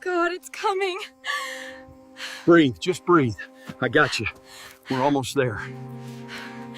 God, it's coming. Breathe, just breathe. I got you. We're almost there.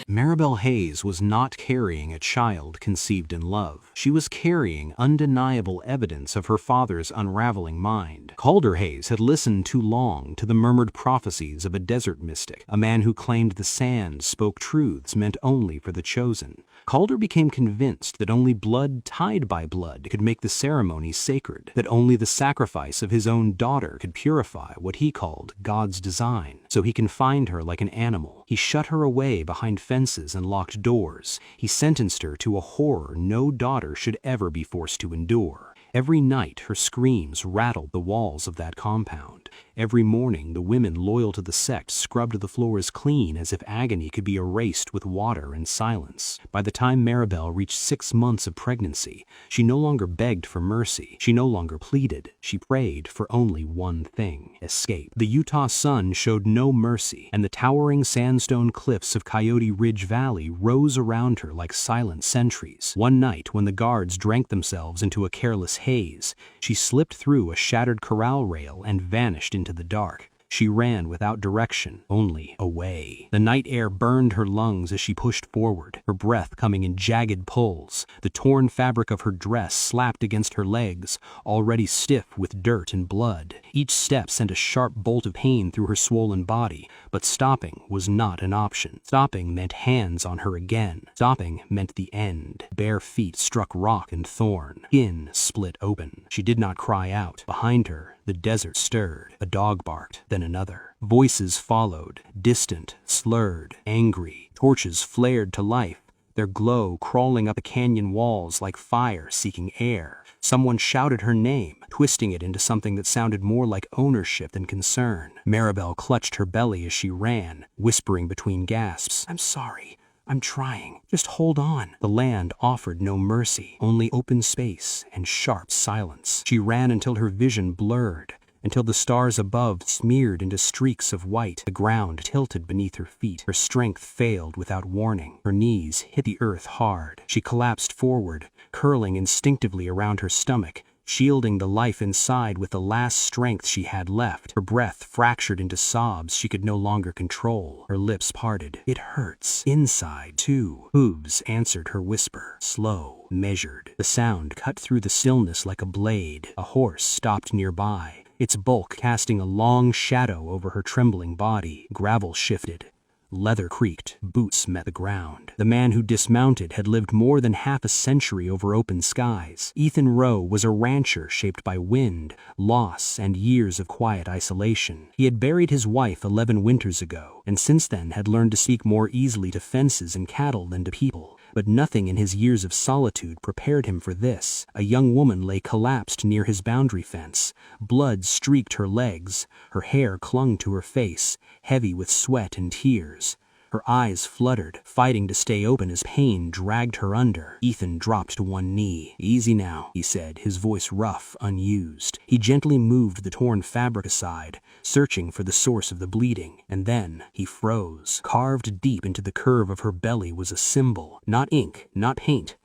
Maribel Hayes was not carrying a child conceived in love. She was carrying undeniable evidence of her father's unraveling mind. Calder Hayes had listened too long to the murmured prophecies of a desert mystic, a man who claimed the sand spoke truths meant only for the chosen. Calder became convinced that only blood tied by blood could make the ceremony sacred, that only the sacrifice of his own daughter could purify what he called God's design. So he confined her like an animal. He shut her away behind fences and locked doors. He sentenced her to a horror no daughter should ever be forced to endure. Every night her screams rattled the walls of that compound. Every morning the women loyal to the sect scrubbed the floors clean as if agony could be erased with water and silence. By the time Maribel reached 6 months of pregnancy, she no longer begged for mercy. She no longer pleaded. She prayed for only one thing: escape. The Utah sun showed no mercy, and the towering sandstone cliffs of Coyote Ridge Valley rose around her like silent sentries. One night, when the guards drank themselves into a careless haze, she slipped through a shattered corral rail and vanished into the dark. She ran without direction, only away. The night air burned her lungs as she pushed forward, her breath coming in jagged pulls. The torn fabric of her dress slapped against her legs, already stiff with dirt and blood. Each step sent a sharp bolt of pain through her swollen body, but stopping was not an option. Stopping meant hands on her again. Stopping meant the end. Bare feet struck rock and thorn. Skin split open. She did not cry out. Behind her, the desert stirred. A dog barked, then another. Voices followed, distant, slurred, angry. Torches flared to life, their glow crawling up the canyon walls like fire seeking air. Someone shouted her name, twisting it into something that sounded more like ownership than concern. Maribel clutched her belly as she ran, whispering between gasps, "I'm sorry. I'm trying. Just hold on." The land offered no mercy, only open space and sharp silence. She ran until her vision blurred, until the stars above smeared into streaks of white. The ground tilted beneath her feet. Her strength failed without warning. Her knees hit the earth hard. She collapsed forward, curling instinctively around her stomach, shielding the life inside with the last strength she had left. Her breath fractured into sobs she could no longer control. Her lips parted. "It hurts. Inside, too." Hooves answered her whisper. Slow, measured. The sound cut through the stillness like a blade. A horse stopped nearby, its bulk casting a long shadow over her trembling body. Gravel shifted. Leather creaked, boots met the ground. The man who dismounted had lived more than half a century over open skies. Ethan Rowe was a rancher shaped by wind, loss, and years of quiet isolation. He had buried his wife 11 winters ago, and since then had learned to speak more easily to fences and cattle than to people. But nothing in his years of solitude prepared him for this. A young woman lay collapsed near his boundary fence. Blood streaked her legs. Her hair clung to her face, heavy with sweat and tears. Her eyes fluttered, fighting to stay open as pain dragged her under. Ethan dropped to one knee. "Easy now," he said, his voice rough, unused. He gently moved the torn fabric aside, searching for the source of the bleeding, and then he froze. Carved deep into the curve of her belly was a symbol, not ink, not paint.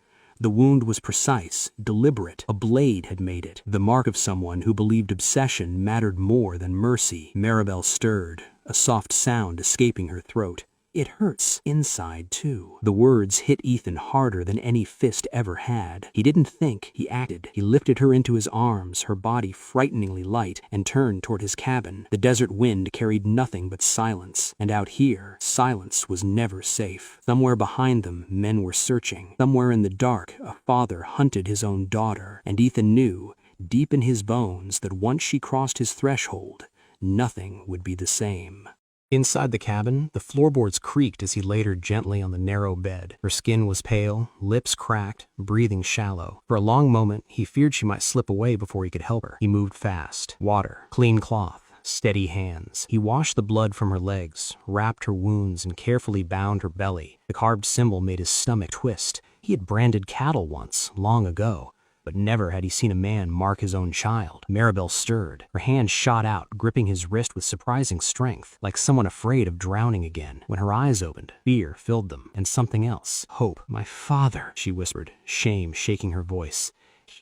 The wound was precise, deliberate. A blade had made it, the mark of someone who believed obsession mattered more than mercy. Maribel stirred, a soft sound escaping her throat. "It hurts inside, too." The words hit Ethan harder than any fist ever had. He didn't think, he acted. He lifted her into his arms, her body frighteningly light, and turned toward his cabin. The desert wind carried nothing but silence, and out here, silence was never safe. Somewhere behind them, men were searching. Somewhere in the dark, a father hunted his own daughter, and Ethan knew, deep in his bones, that once she crossed his threshold, nothing would be the same. Inside the cabin, the floorboards creaked as he laid her gently on the narrow bed. Her skin was pale, lips cracked, breathing shallow. For a long moment, he feared she might slip away before he could help her. He moved fast. Water, clean cloth, steady hands. He washed the blood from her legs, wrapped her wounds, and carefully bound her belly. The carved symbol made his stomach twist. He had branded cattle once, long ago, but never had he seen a man mark his own child. Maribel stirred. Her hand shot out, gripping his wrist with surprising strength, like someone afraid of drowning again. When her eyes opened, fear filled them, and something else. Hope. "My father," she whispered, shame shaking her voice.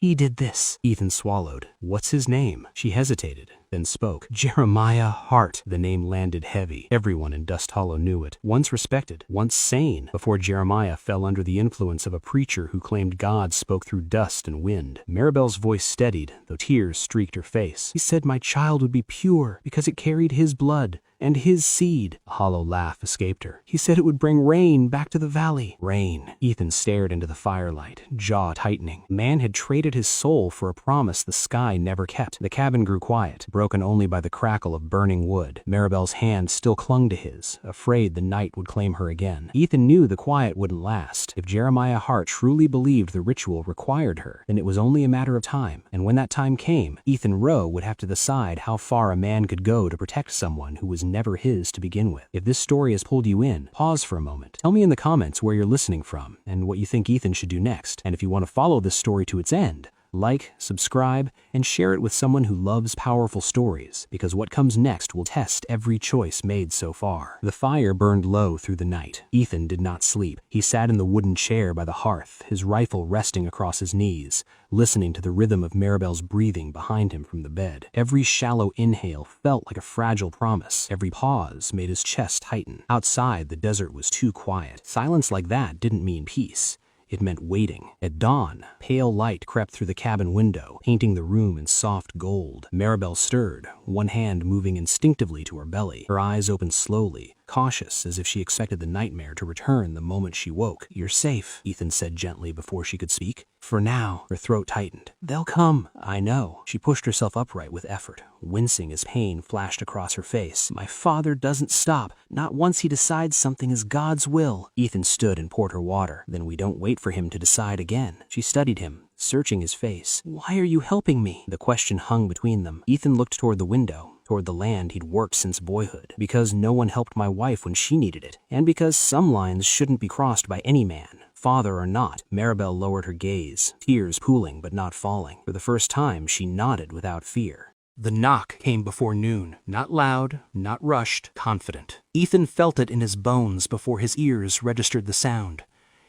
He did this. Ethan swallowed. What's his name? She hesitated, then spoke. Jeremiah Hart. The name landed heavy. Everyone in Dust Hollow knew it. Once respected, once sane, before Jeremiah fell under the influence of a preacher who claimed God spoke through dust and wind. Maribel's voice steadied, though tears streaked her face. He said my child would be pure because it carried his blood and his seed. A hollow laugh escaped her. He said it would bring rain back to the valley. Rain. Ethan stared into the firelight, jaw tightening. Man had traded his soul for a promise the sky never kept. The cabin grew quiet, broken only by the crackle of burning wood. Maribel's hand still clung to his, afraid the night would claim her again. Ethan knew the quiet wouldn't last. If Jeremiah Hart truly believed the ritual required her, then it was only a matter of time. And when that time came, Ethan Rowe would have to decide how far a man could go to protect someone who was never his to begin with. If this story has pulled you in, pause for a moment. Tell me in the comments where you're listening from and what you think Ethan should do next. And if you want to follow this story to its end, like, subscribe, and share it with someone who loves powerful stories, because what comes next will test every choice made so far. The fire burned low through the night. Ethan did not sleep. He sat in the wooden chair by the hearth, his rifle resting across his knees, listening to the rhythm of Maribel's breathing behind him from the bed. Every shallow inhale felt like a fragile promise. Every pause made his chest tighten. Outside, the desert was too quiet. Silence like that didn't mean peace. It meant waiting. At dawn, pale light crept through the cabin window, painting the room in soft gold. Maribel stirred, one hand moving instinctively to her belly. Her eyes opened slowly, cautious as if she expected the nightmare to return the moment she woke. You're safe, Ethan said gently before she could speak. For now. Her throat tightened. They'll come. I know. She pushed herself upright with effort, wincing as pain flashed across her face. My father doesn't stop, not once he decides something is God's will. Ethan stood and poured her water. Then we don't wait for him to decide again. She studied him, searching his face. Why are you helping me? The question hung between them. Ethan looked toward the window, toward the land he'd worked since boyhood. Because no one helped my wife when she needed it, and because some lines shouldn't be crossed by any man, father or not. Maribel lowered her gaze, tears pooling but not falling. For the first time, she nodded without fear. The knock came before noon, not loud, not rushed, confident. Ethan felt it in his bones before his ears registered the sound.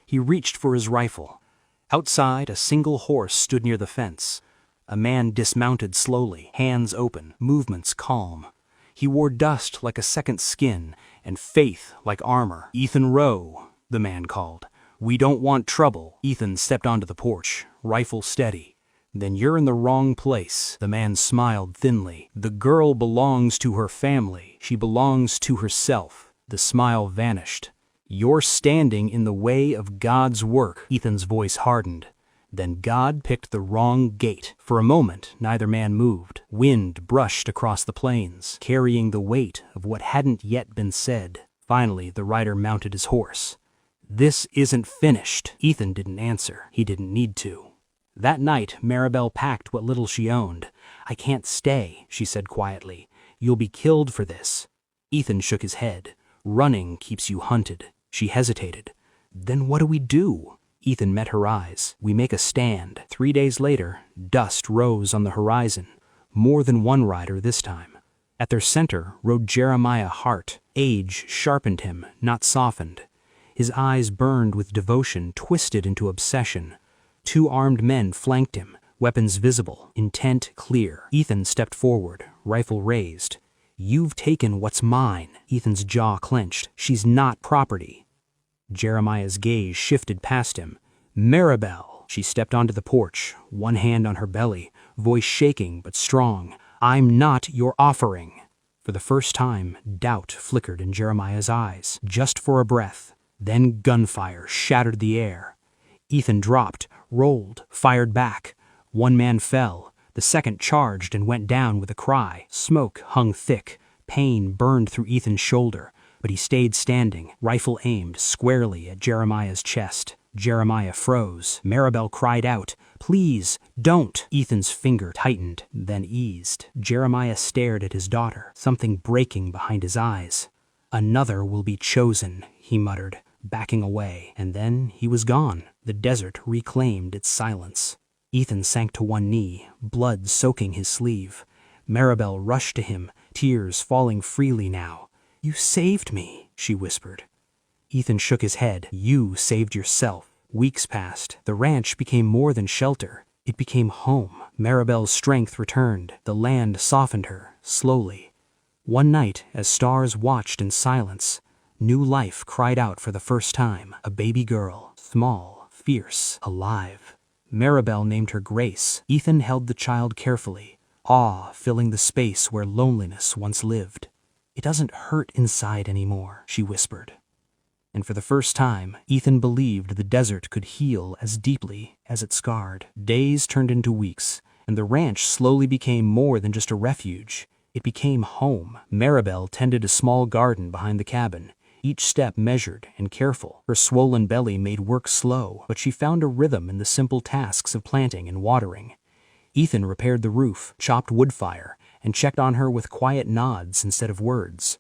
He reached for his rifle. Outside, a single horse stood near the fence. A man dismounted slowly, hands open, movements calm. He wore dust like a second skin and faith like armor. Ethan Rowe, the man called. We don't want trouble. Ethan stepped onto the porch, rifle steady. Then you're in the wrong place. The man smiled thinly. The girl belongs to her family. She belongs to herself. The smile vanished. You're standing in the way of God's work. Ethan's voice hardened. Then God picked the wrong gate. For a moment, neither man moved. Wind brushed across the plains, carrying the weight of what hadn't yet been said. Finally, the rider mounted his horse. This isn't finished. Ethan didn't answer. He didn't need to. That night, Maribel packed what little she owned. I can't stay, she said quietly. You'll be killed for this. Ethan shook his head. Running keeps you hunted. She hesitated. Then what do we do? Ethan met her eyes. We make a stand. 3 days later, dust rose on the horizon. More than one rider this time. At their center rode Jeremiah Hart. Age sharpened him, not softened. His eyes burned with devotion, twisted into obsession. 2 armed men flanked him, weapons visible, intent clear. Ethan stepped forward, rifle raised. You've taken what's mine. Ethan's jaw clenched. She's not property. Jeremiah's gaze shifted past him. Maribel. She stepped onto the porch, one hand on her belly, voice shaking but strong. I'm not your offering. For the first time, doubt flickered in Jeremiah's eyes, just for a breath. Then gunfire shattered the air. Ethan dropped, rolled, fired back. One man fell. The second charged and went down with a cry. Smoke hung thick. Pain burned through Ethan's shoulder, but he stayed standing, rifle aimed squarely at Jeremiah's chest. Jeremiah froze. Maribel cried out, Please, don't. Ethan's finger tightened, then eased. Jeremiah stared at his daughter, something breaking behind his eyes. Another will be chosen, he muttered, backing away, and then he was gone. The desert reclaimed its silence. Ethan sank to one knee, blood soaking his sleeve. Maribel rushed to him, tears falling freely now. You saved me, she whispered. Ethan shook his head. You saved yourself. Weeks passed. The ranch became more than shelter. It became home. Maribel's strength returned. The land softened her, slowly. One night, as stars watched in silence, new life cried out for the first time. A baby girl, small, fierce, alive. Maribel named her Grace. Ethan held the child carefully, awe filling the space where loneliness once lived. "It doesn't hurt inside anymore," she whispered. And for the first time, Ethan believed the desert could heal as deeply as it scarred. Days turned into weeks, and the ranch slowly became more than just a refuge. It became home. Maribel tended a small garden behind the cabin, each step measured and careful. Her swollen belly made work slow, but she found a rhythm in the simple tasks of planting and watering. Ethan repaired the roof, chopped wood fire, and checked on her with quiet nods instead of words.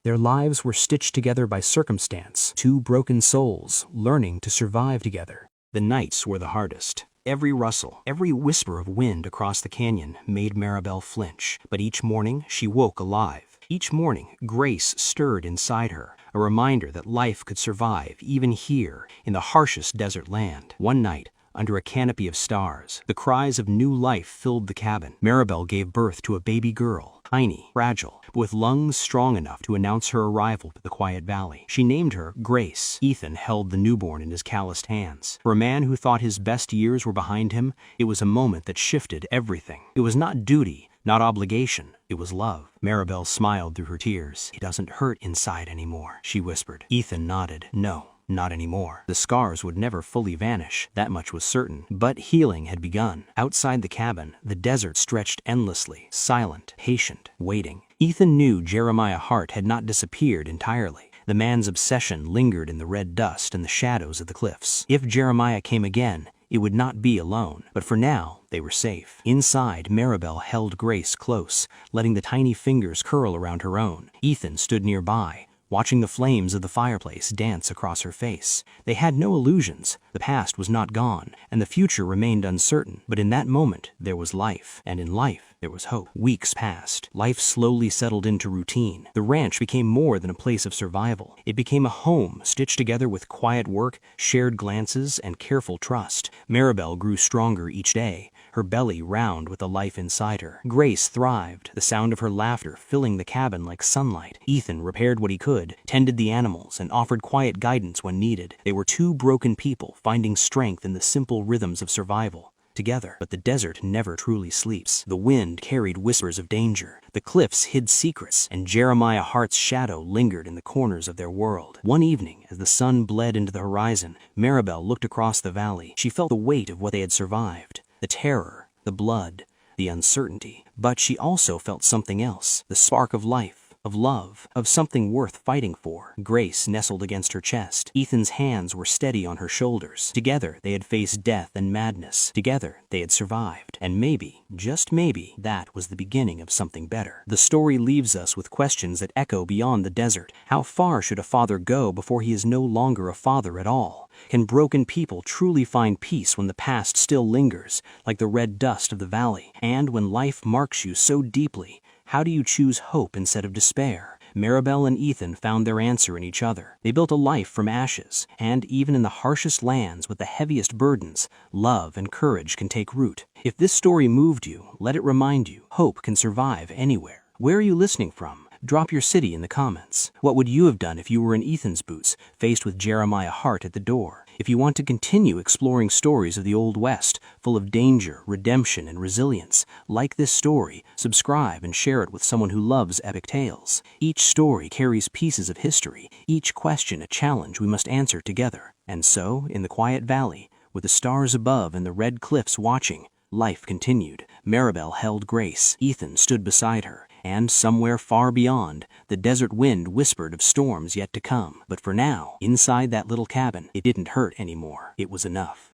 Their lives were stitched together by circumstance, two broken souls learning to survive together. The nights were the hardest. Every rustle, every whisper of wind across the canyon made Maribel flinch, but each morning she woke alive. Each morning, Grace stirred inside her, a reminder that life could survive even here in the harshest desert land. One night, under a canopy of stars, the cries of new life filled the cabin. Maribel gave birth to a baby girl, tiny, fragile, but with lungs strong enough to announce her arrival to the quiet valley. She named her Grace. Ethan held the newborn in his calloused hands. For a man who thought his best years were behind him, it was a moment that shifted everything. It was not duty, not obligation, it was love. Maribel smiled through her tears. "It doesn't hurt inside anymore," she whispered. Ethan nodded. "No. Not anymore." The scars would never fully vanish, that much was certain, but healing had begun. Outside the cabin, the desert stretched endlessly, silent, patient, waiting. Ethan knew Jeremiah Hart had not disappeared entirely. The man's obsession lingered in the red dust and the shadows of the cliffs. If Jeremiah came again, it would not be alone, but for now, they were safe. Inside, Maribel held Grace close, letting the tiny fingers curl around her own. Ethan stood nearby, watching the flames of the fireplace dance across her face. They had no illusions. The past was not gone, and the future remained uncertain. But in that moment, there was life, and in life, there was hope. Weeks passed. Life slowly settled into routine. The ranch became more than a place of survival. It became a home, stitched together with quiet work, shared glances, and careful trust. Maribel grew stronger each day, her belly round with the life inside her. Grace thrived, the sound of her laughter filling the cabin like sunlight. Ethan repaired what he could, tended the animals, and offered quiet guidance when needed. They were two broken people finding strength in the simple rhythms of survival. Together, but the desert never truly sleeps. The wind carried whispers of danger, the cliffs hid secrets, and Jeremiah Hart's shadow lingered in the corners of their world. One evening, as the sun bled into the horizon, Maribel looked across the valley. She felt the weight of what they had survived. The terror, the blood, the uncertainty. But she also felt something else, the spark of life, of love, of something worth fighting for. Grace nestled against her chest. Ethan's hands were steady on her shoulders. Together, they had faced death and madness. Together, they had survived. And maybe, just maybe, that was the beginning of something better. The story leaves us with questions that echo beyond the desert. How far should a father go before he is no longer a father at all? Can broken people truly find peace when the past still lingers, like the red dust of the valley? And when life marks you so deeply, how do you choose hope instead of despair? Maribel and Ethan found their answer in each other. They built a life from ashes, and even in the harshest lands with the heaviest burdens, love and courage can take root. If this story moved you, let it remind you, hope can survive anywhere. Where are you listening from? Drop your city in the comments. What would you have done if you were in Ethan's boots, faced with Jeremiah Hart at the door? If you want to continue exploring stories of the Old West, full of danger, redemption, and resilience, like this story, subscribe and share it with someone who loves epic tales. Each story carries pieces of history, each question a challenge we must answer together. And so, in the quiet valley, with the stars above and the red cliffs watching, life continued. Maribel held Grace. Ethan stood beside her. And somewhere far beyond, the desert wind whispered of storms yet to come. But for now, inside that little cabin, it didn't hurt anymore. It was enough.